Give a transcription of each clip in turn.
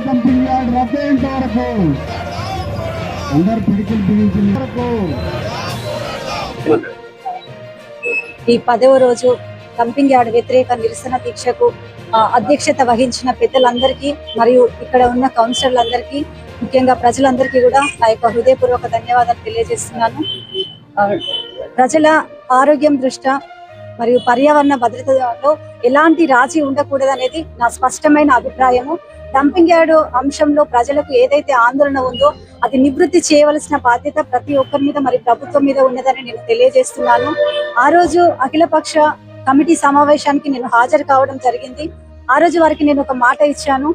Dumping yard రద్దేంత వరకు అందరు పిడికిలు బిగించిన వరకు ఈ 10వ రోజు డంపింగ్ యార్డ్ వ్యతిరేక నిరసన దీక్షకు అధ్యక్షత వహించిన పెద్దలందరికీ మరియు ఇక్కడ ఉన్న కౌన్సిలర్లందరికీ ముఖ్యంగా ప్రజలందరికీ కూడా నా యొక్క హృదయపూర్వక ధన్యవాదాలు తెలియజేస్తున్నాను. ప్రజల ఆరోగ్యం దృష్ట్యా మరియు పర్యావరణ భద్రతలో ఎలాంటి రాజీ ఉండకూడదనేది నా స్పష్టమైన అభిప్రాయము. డంపింగ్ యార్డ్ అంశంలో ప్రజలకు ఏదైతే ఆందోళన ఉందో అది నివృత్తి చేయవలసిన బాధ్యత ప్రతి ఒక్కరి మీద మరి ప్రభుత్వం మీద ఉన్నదని నేను తెలియజేస్తున్నాను. ఆ రోజు అఖిలపక్ష కమిటీ సమావేశానికి నేను హాజరు కావడం జరిగింది. ఆ రోజు వారికి నేను ఒక మాట ఇచ్చాను,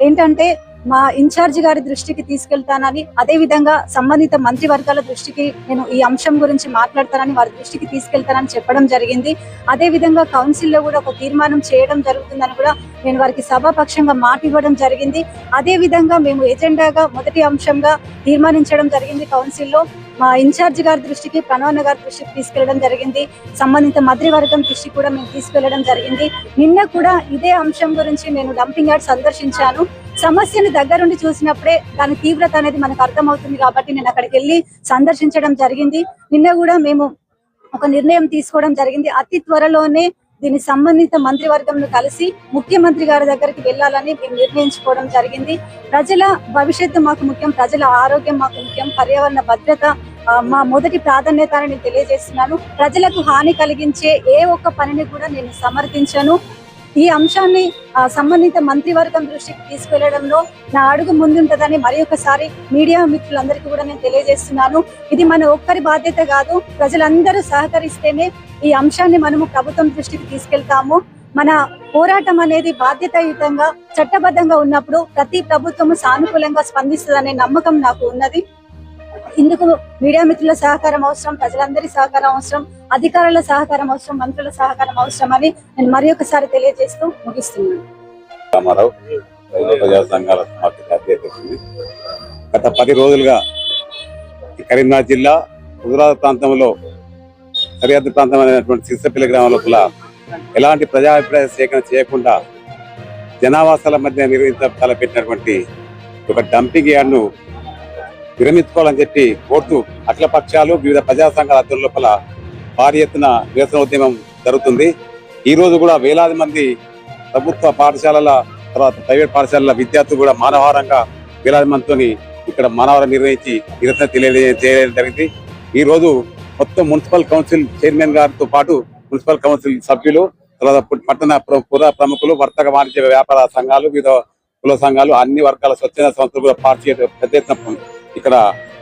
ఏంటంటే మా ఇన్ఛార్జ్ గారి దృష్టికి తీసుకెళ్తానని, అదే విధంగా సంబంధిత మంత్రివర్గాల దృష్టికి నేను ఈ అంశం గురించి మాట్లాడతానని వారి దృష్టికి తీసుకెళ్తానని చెప్పడం జరిగింది. అదే విధంగా కౌన్సిల్లో కూడా ఒక తీర్మానం చేయడం జరుగుతుందని కూడా నేను వారికి సభాపక్షంగా మాట ఇవ్వడం జరిగింది. అదే విధంగా మేము ఎజెండాగా మొదటి అంశంగా తీర్మానించడం జరిగింది. కౌన్సిల్లో మా ఇన్ఛార్జ్ గారి దృష్టికి, ప్రణవన్న గారి దృష్టికి తీసుకెళ్లడం జరిగింది. సంబంధిత మంత్రివర్గం దృష్టికి కూడా మేము తీసుకెళ్లడం జరిగింది. నిన్న కూడా ఇదే అంశం గురించి నేను డంపింగ్ యార్డ్ సందర్శించాను. సమస్యను దగ్గరుండి చూసినప్పుడే దాని తీవ్రత అనేది మనకు అర్థమవుతుంది కాబట్టి నేను అక్కడికి వెళ్ళి సందర్శించడం జరిగింది. నిన్న కూడా మేము ఒక నిర్ణయం తీసుకోవడం జరిగింది. అతి త్వరలోనే దీని సంబంధిత మంత్రివర్గంను కలిసి ముఖ్యమంత్రి గారి దగ్గరికి వెళ్ళాలని మేము నిర్ణయించుకోవడం జరిగింది. ప్రజల భవిష్యత్తు మాకు ముఖ్యం, ప్రజల ఆరోగ్యం మాకు ముఖ్యం, పర్యావరణ భద్రత మా మొదటి ప్రాధాన్యత అని నేను తెలియజేస్తున్నాను. ప్రజలకు హాని కలిగించే ఏ ఒక్క పనిని కూడా నేను సమర్థించను. ఈ అంశాన్ని సంబంధిత మంత్రివర్గం దృష్టికి తీసుకెళ్లడంలో నా అడుగు ముందుంటదని మరి ఒకసారి మీడియా మిత్రులందరికీ కూడా నేను తెలియజేస్తున్నాను. ఇది మన ఒక్కరి బాధ్యత కాదు, ప్రజలందరూ సహకరిస్తేనే ఈ అంశాన్ని మనము ప్రభుత్వం దృష్టికి తీసుకెళ్తాము. మన పోరాటం అనేది బాధ్యతాయుతంగా చట్టబద్ధంగా ఉన్నప్పుడు ప్రతి ప్రభుత్వము సానుకూలంగా స్పందిస్తుందనే నమ్మకం నాకు ఉన్నది. ఇందుకు మీడియా మిత్రుల సహకారం అవసరం, ప్రజలందరి సహకారం అవసరం, అధికారుల సహకారం అవసరం, మంత్రుల సహకారం అవసరం అని నేను మరి ఒకసారి తెలియజేస్తూ ముగిస్తున్నాను. గత 10 రోజులుగా కరీంనగర్ జిల్లా హుజురాబాద్ ప్రాంతంలో సరిహద్దు ప్రాంతమైనటువంటి సిరిసిల్ల గ్రామం లోపల ఎలాంటి ప్రజాభిప్రాయ సేకరణ చేయకుండా జనావాసాల మధ్య తలపెట్టినటువంటి ఒక డంపింగ్ యార్డ్ను విరమించుకోవాలని చెప్పి కోరుతూ అఖిల పక్షాలు, వివిధ ప్రజా సంఘాల ఆధ్వర్యం లోపల భారీ ఎత్తున నిరసన ఉద్యమం జరుగుతుంది. ఈ రోజు కూడా వేలాది మంది ప్రభుత్వ పాఠశాలల తర్వాత ప్రైవేట్ పాఠశాలల విద్యార్థులు కూడా మానవహారంగా వేలాది మందితో ఇక్కడ మానవహారం నిర్వహించి నిరసన తెలియజేయడం జరిగింది. ఈ రోజు మొత్తం మున్సిపల్ కౌన్సిల్ చైర్మన్ గారితో పాటు మున్సిపల్ కౌన్సిల్ సభ్యులు, తర్వాత పట్టణ పుర ప్రముఖులు, వర్తక వాణిజ్య వ్యాపార సంఘాలు, వివిధ కుల సంఘాలు, అన్ని వర్గాల స్వచ్ఛంద సంస్థలు కూడా పెద్ద ఎత్తున ఇక్కడ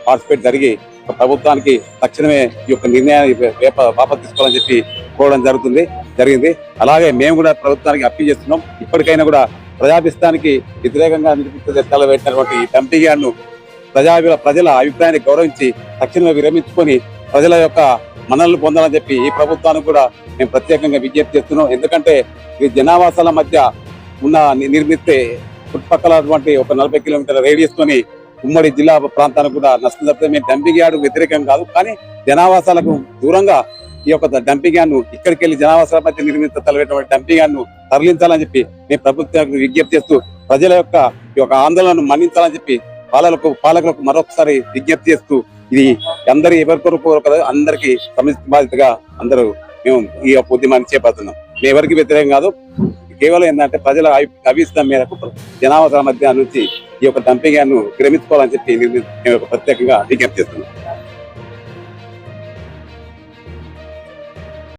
పార్టిసిపేట్ జరిగి ప్రభుత్వానికి తక్షణమే ఈ యొక్క నిర్ణయాన్ని వాపసు తీసుకోవాలని చెప్పి కోరడం జరిగింది. అలాగే మేము కూడా ప్రభుత్వానికి అప్పీల్ చేస్తున్నాం, ఇప్పటికైనా కూడా ప్రజాభిష్టానికి వ్యతిరేకంగా తలబెట్టినటువంటి ఈ డంపింగ్ యార్డ్ను ప్రజల అభిప్రాయాన్ని గౌరవించి తక్షణమే విరమించుకొని ప్రజల యొక్క మన్ననలు పొందాలని చెప్పి ఈ ప్రభుత్వానికి కూడా మేము ప్రత్యేకంగా విజ్ఞప్తి చేస్తున్నాం. ఎందుకంటే ఇది జనావాసాల మధ్య నిర్మిస్తే చుట్టుపక్కల ఒక 40 కిలోమీటర్ల రేడియస్ తోని ఉమ్మడి జిల్లా ప్రాంతానికి కూడా నష్టం జరుగుతుంది. మేము డంపింగ్ యార్డ్ వ్యతిరేకం కాదు, కానీ జనావాసాలకు దూరంగా ఈ యొక్క డంపింగ్ యార్డ్ను ఇక్కడికి వెళ్ళి జనావాసాల మధ్య తలపెట్టినటువంటి డంపింగ్ యార్డ్ను తరలించాలని చెప్పి మేము ప్రభుత్వానికి విజ్ఞప్తి చేస్తూ ప్రజల యొక్క ఆందోళనను మన్నించాలని చెప్పి పాలకులకు మరొకసారి విజ్ఞప్తి చేస్తూ ఇది ఎవరికొరకు అందరికీ సమిష్టి బాధ్యతగా అందరూ మేము ఈ యొక్క ఉద్యమాన్ని చేపడుతున్నాం. మేము ఎవరికి వ్యతిరేకం కాదు, కేవలం ఏంటంటే ప్రజల అభిష్టం మేరకు జనావాసాల మధ్య నుంచి ఈ యొక్క డంపింగ్ యార్డ్ను విరమించుకోవాలని చెప్పి మేము ప్రత్యేకంగా విజ్ఞప్తి చేస్తున్నాం.